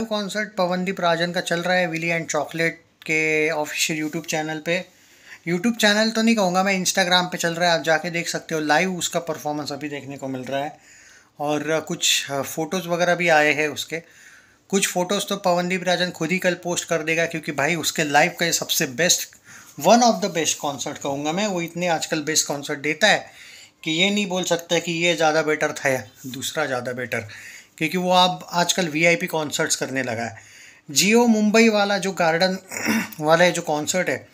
Concert Pawandeep Rajan का चल रहा है विली एंड चॉकलेट के ऑफिशियल यूट्यूब चैनल पे। यूट्यूब चैनल तो नहीं कहूँगा मैं, इंस्टाग्राम पे चल रहा है, आप जाके देख सकते हो। लाइव उसका परफॉर्मेंस अभी देखने को मिल रहा है और कुछ फ़ोटोज़ वगैरह भी आए हैं उसके। कुछ फ़ोटोज़ तो पवनदीप राजन खुद ही कल पोस्ट कर देगा, क्योंकि भाई उसके लाइव का ये सबसे best, one of the best concert कहूँगा मैं। वो इतने आजकल बेस्ट कॉन्सर्ट देता है कि ये नहीं बोल सकता कि ये ज़्यादा बेटर था या दूसरा ज़्यादा बेटर, क्योंकि वो अब आजकल वीआईपी कॉन्सर्ट्स करने लगा है। जियो मुंबई वाला जो गार्डन वाला जो कॉन्सर्ट है,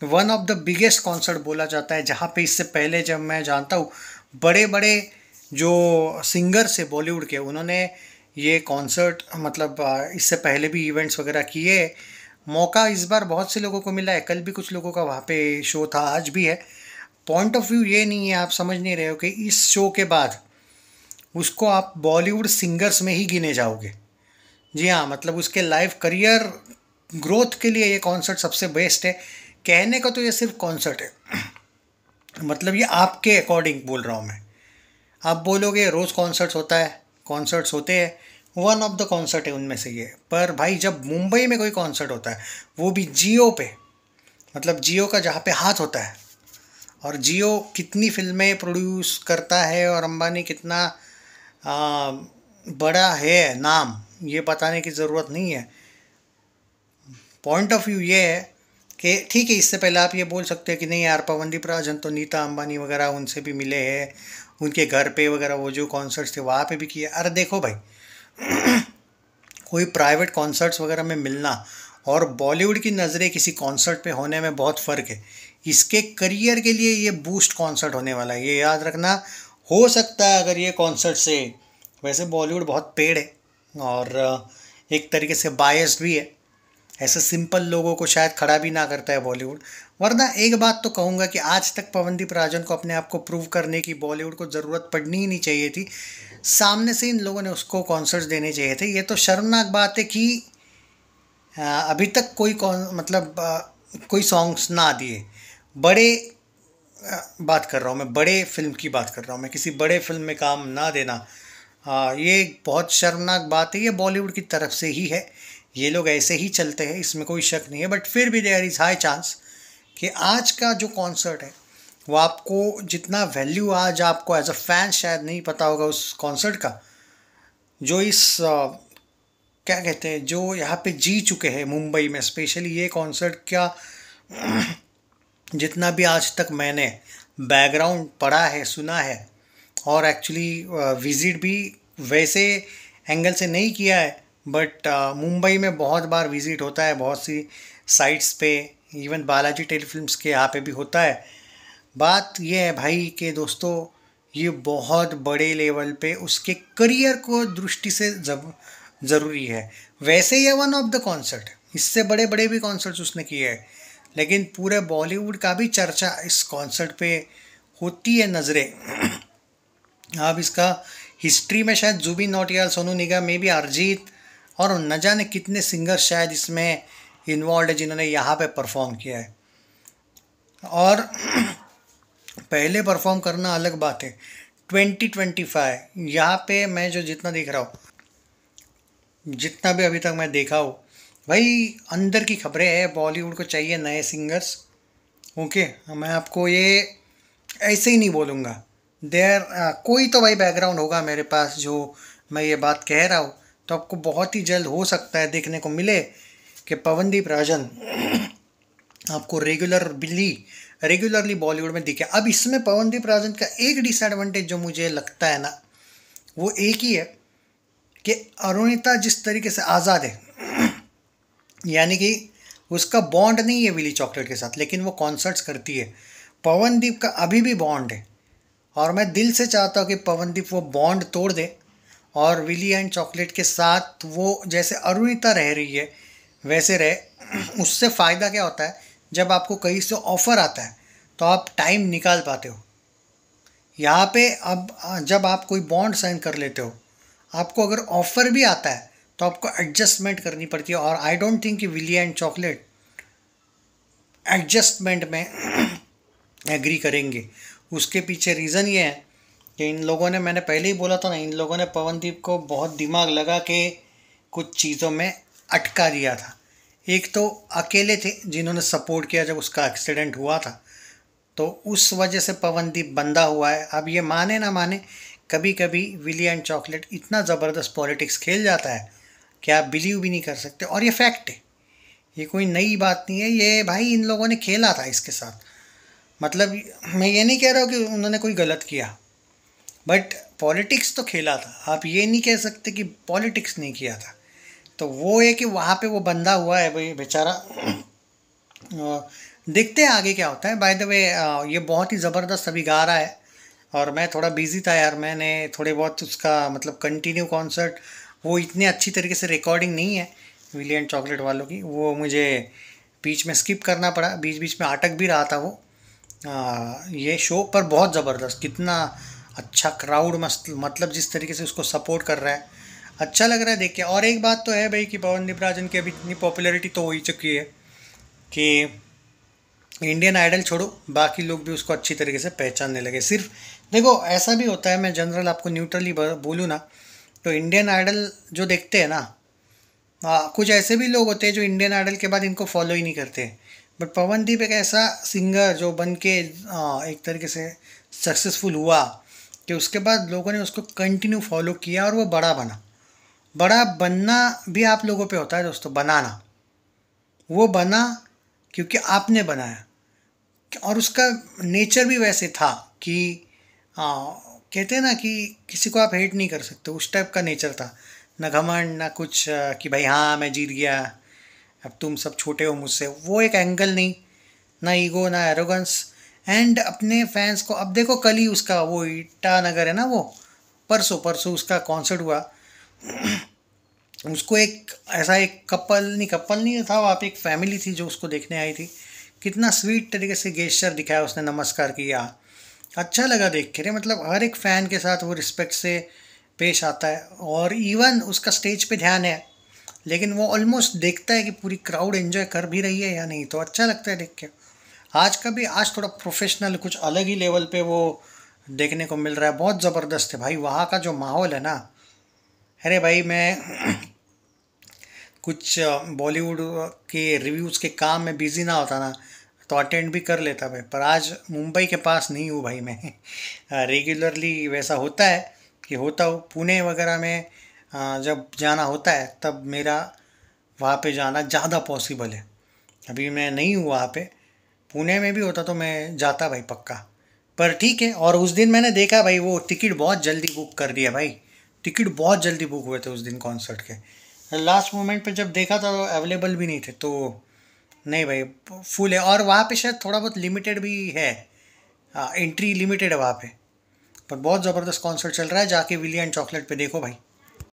one of the biggest concert बोला जाता है, जहाँ पे इससे पहले जब मैं जानता हूँ बड़े बड़े जो सिंगर्स है बॉलीवुड के, उन्होंने ये कॉन्सर्ट मतलब इससे पहले भी इवेंट्स वगैरह किए। मौका इस बार बहुत से लोगों को मिला है, कल भी कुछ लोगों का वहाँ पे शो था, आज भी है। पॉइंट ऑफ व्यू ये नहीं है, आप समझ नहीं रहे हो कि इस शो के बाद उसको आप बॉलीवुड सिंगर्स में ही गिने जाओगे। जी हाँ, मतलब उसके लाइव करियर ग्रोथ के लिए ये कॉन्सर्ट सबसे बेस्ट है। कहने को तो ये सिर्फ कॉन्सर्ट है, मतलब ये आपके अकॉर्डिंग बोल रहा हूँ मैं। आप बोलोगे रोज़ कॉन्सर्ट्स होता है, कॉन्सर्ट्स होते हैं, वन ऑफ द कॉन्सर्ट है उनमें से ये। पर भाई जब मुंबई में कोई कॉन्सर्ट होता है, वो भी जियो पे, मतलब जियो का जहाँ पे हाथ होता है, और जियो कितनी फिल्में प्रोड्यूस करता है और अंबानी कितना बड़ा है नाम, ये बताने की ज़रूरत नहीं है। पॉइंट ऑफ व्यू ये है कि ठीक है, इससे पहले आप ये बोल सकते हैं कि नहीं यार पवनदीप राजन तो नीता अंबानी वगैरह उनसे भी मिले हैं, उनके घर पे वगैरह वो जो कॉन्सर्ट्स थे वहाँ पे भी किए। अरे देखो भाई, कोई प्राइवेट कॉन्सर्ट्स वगैरह में मिलना और बॉलीवुड की नज़रें किसी कॉन्सर्ट पे होने में बहुत फ़र्क है। इसके करियर के लिए ये बूस्ट कॉन्सर्ट होने वाला है, ये याद रखना। हो सकता है अगर ये कॉन्सर्ट से, वैसे बॉलीवुड बहुत पेड़ है और एक तरीके से बायस्ड भी है, ऐसे सिंपल लोगों को शायद खड़ा भी ना करता है बॉलीवुड। वरना एक बात तो कहूँगा कि आज तक पवनदीप राजन को अपने आप को प्रूव करने की बॉलीवुड को ज़रूरत पड़नी ही नहीं चाहिए थी। सामने से इन लोगों ने उसको कॉन्सर्ट्स देने चाहिए थे। ये तो शर्मनाक बात है कि अभी तक कोई मतलब कोई सॉन्ग्स ना दिए। बड़े बात कर रहा हूँ मैं, बड़े फिल्म की बात कर रहा हूँ मैं, किसी बड़े फिल्म में काम ना देना, ये बहुत शर्मनाक बात है। ये बॉलीवुड की तरफ से ही है, ये लोग ऐसे ही चलते हैं, इसमें कोई शक नहीं है। बट फिर भी देयर इज़ हाई चांस कि आज का जो कॉन्सर्ट है वो आपको जितना वैल्यू आज आपको एज अ फैन शायद नहीं पता होगा उस कॉन्सर्ट का, जो इस क्या कहते हैं, जो यहाँ पे जी चुके हैं मुंबई में, स्पेशली ये कॉन्सर्ट का जितना भी आज तक मैंने बैकग्राउंड पढ़ा है, सुना है, और एक्चुअली विज़िट भी वैसे एंगल से नहीं किया है, बट मुंबई में बहुत बार विज़िट होता है, बहुत सी साइट्स पे, इवन बालाजी टेलीफिल्म्स के यहाँ पे भी होता है। बात ये है भाई कि दोस्तों, ये बहुत बड़े लेवल पे उसके करियर को दृष्टि से जब ज़रूरी है। वैसे ये वन ऑफ द कॉन्सर्ट, इससे बड़े बड़े भी कॉन्सर्ट्स उसने किए हैं, लेकिन पूरे बॉलीवुड का भी चर्चा इस कॉन्सर्ट पे होती है नज़रें। आप इसका हिस्ट्री में शायद जुबिन नौटियाल, सोनू निगम, में भी अरिजीत और न जाने कितने सिंगर शायद इसमें इन्वॉल्व है जिन्होंने यहाँ पे परफॉर्म किया है। और पहले परफॉर्म करना अलग बात है। 2025 यहाँ पे मैं जो जितना देख रहा हूँ, जितना भी अभी तक मैं देखा हूँ भाई, अंदर की खबरें हैं, बॉलीवुड को चाहिए नए सिंगर्स। ओके, मैं आपको ये ऐसे ही नहीं बोलूँगा, देयर कोई तो भाई बैकग्राउंड होगा मेरे पास जो मैं ये बात कह रहा हूँ। तो आपको बहुत ही जल्द हो सकता है देखने को मिले कि पवनदीप राजन आपको रेगुलरली बॉलीवुड में दिखे। अब इसमें पवनदीप राजन का एक डिसएडवांटेज जो मुझे लगता है ना, वो एक ही है कि अरुणिता जिस तरीके से आज़ाद है, यानी कि उसका बॉन्ड नहीं है विली चॉकलेट के साथ, लेकिन वो कॉन्सर्ट्स करती है। पवनदीप का अभी भी बॉन्ड है, और मैं दिल से चाहता हूँ कि पवनदीप वो बॉन्ड तोड़ दे और विली एंड चॉकलेट के साथ वो जैसे अरुणिता रह रही है वैसे रहे। उससे फ़ायदा क्या होता है, जब आपको कहीं से ऑफ़र आता है तो आप टाइम निकाल पाते हो। यहाँ पे अब जब आप कोई बॉन्ड साइन कर लेते हो, आपको अगर ऑफ़र भी आता है तो आपको एडजस्टमेंट करनी पड़ती है। और आई डोंट थिंक कि विली एंड चॉकलेट एडजस्टमेंट में एग्री करेंगे। उसके पीछे रीज़न ये है कि इन लोगों ने, मैंने पहले ही बोला था ना, इन लोगों ने पवनदीप को बहुत दिमाग लगा के कुछ चीज़ों में अटका दिया था। एक तो अकेले थे जिन्होंने सपोर्ट किया जब उसका एक्सीडेंट हुआ था, तो उस वजह से पवनदीप बंदा हुआ है। अब ये माने ना माने, कभी कभी विली एंड चॉकलेट इतना ज़बरदस्त पॉलिटिक्स खेल जाता है कि आप बिलीव भी नहीं कर सकते। और ये फैक्ट है, ये कोई नई बात नहीं है, ये भाई इन लोगों ने खेला था इसके साथ। मतलब मैं ये नहीं कह रहा हूँ कि उन्होंने कोई गलत किया, बट पॉलिटिक्स तो खेला था। आप ये नहीं कह सकते कि पॉलिटिक्स नहीं किया था। तो वो है कि वहाँ पे वो बंदा हुआ है भाई बेचारा। देखते हैं आगे क्या होता है। बाय द वे ये बहुत ही ज़बरदस्त अभी गा रहा है, और मैं थोड़ा बिजी था यार, मैंने थोड़े बहुत उसका मतलब कंटिन्यू कॉन्सर्ट, वो इतने अच्छी तरीके से रिकॉर्डिंग नहीं है विली एंड चॉकलेट वालों की, वो मुझे बीच में स्किप करना पड़ा, बीच बीच में अटक भी रहा था वो। ये शो पर बहुत ज़बरदस्त, कितना अच्छा क्राउड मस्त, मतलब जिस तरीके से उसको सपोर्ट कर रहा है, अच्छा लग रहा है देख के। और एक बात तो है भाई कि पवनदीप राजन की अभी इतनी पॉपुलैरिटी तो हो ही चुकी है कि इंडियन आइडल छोड़ो, बाकी लोग भी उसको अच्छी तरीके से पहचानने लगे। सिर्फ देखो ऐसा भी होता है, मैं जनरल आपको न्यूट्रली बोलूँ ना, तो इंडियन आइडल जो देखते हैं ना, कुछ ऐसे भी लोग होते हैं जो इंडियन आइडल के बाद इनको फॉलो ही नहीं करते। बट पवनदीप एक ऐसा सिंगर जो बन के एक तरीके से सक्सेसफुल हुआ कि उसके बाद लोगों ने उसको कंटिन्यू फॉलो किया और वो बड़ा बना। बड़ा बनना भी आप लोगों पे होता है दोस्तों, बनाना। वो बना क्योंकि आपने बनाया, और उसका नेचर भी वैसे था कि कहते हैं ना कि किसी को आप हेट नहीं कर सकते, उस टाइप का नेचर था। ना घमंड ना कुछ कि भाई हाँ मैं जीत गया, अब तुम सब छोटे हो मुझसे, वो एक एंगल नहीं। ना ईगो ना एरोगेंस। एंड अपने फैंस को, अब देखो कल ही उसका वो ईटानगर है ना, वो परसों परसों उसका कॉन्सर्ट हुआ। उसको एक ऐसा एक कपल नहीं था, वहाँ पे एक फैमिली थी जो उसको देखने आई थी। कितना स्वीट तरीके से गेस्चर दिखाया उसने, नमस्कार किया, अच्छा लगा देख के रे। मतलब हर एक फ़ैन के साथ वो रिस्पेक्ट से पेश आता है, और इवन उसका स्टेज पे ध्यान है, लेकिन वो ऑलमोस्ट देखता है कि पूरी क्राउड एंजॉय कर भी रही है या नहीं, तो अच्छा लगता है देख के। आज का भी, आज थोड़ा प्रोफेशनल कुछ अलग ही लेवल पे वो देखने को मिल रहा है, बहुत ज़बरदस्त है भाई वहाँ का जो माहौल है ना। अरे भाई मैं कुछ बॉलीवुड के रिव्यूज़ के काम में बिज़ी ना होता ना, तो अटेंड भी कर लेता भाई। पर आज मुंबई के पास नहीं हूँ भाई मैं। रेगुलरली वैसा होता है कि होता हूँ पुणे वगैरह में, जब जाना होता है तब मेरा वहाँ पे जाना ज़्यादा पॉसिबल है। अभी मैं नहीं हूँ वहाँ पे, पुणे में भी होता तो मैं जाता भाई पक्का। पर ठीक है। और उस दिन मैंने देखा भाई वो टिकट बहुत जल्दी बुक कर दिया भाई, टिकट बहुत जल्दी बुक हुए थे उस दिन कॉन्सर्ट के। लास्ट मोमेंट पे जब देखा था तो अवेलेबल भी नहीं थे, तो नहीं भाई फुल है। और वहाँ पे शायद थोड़ा बहुत लिमिटेड भी है, एंट्री लिमिटेड है वहाँ पे। पर बहुत ज़बरदस्त कॉन्सर्ट चल रहा है, जाके विली एंड चॉकलेट पे देखो भाई।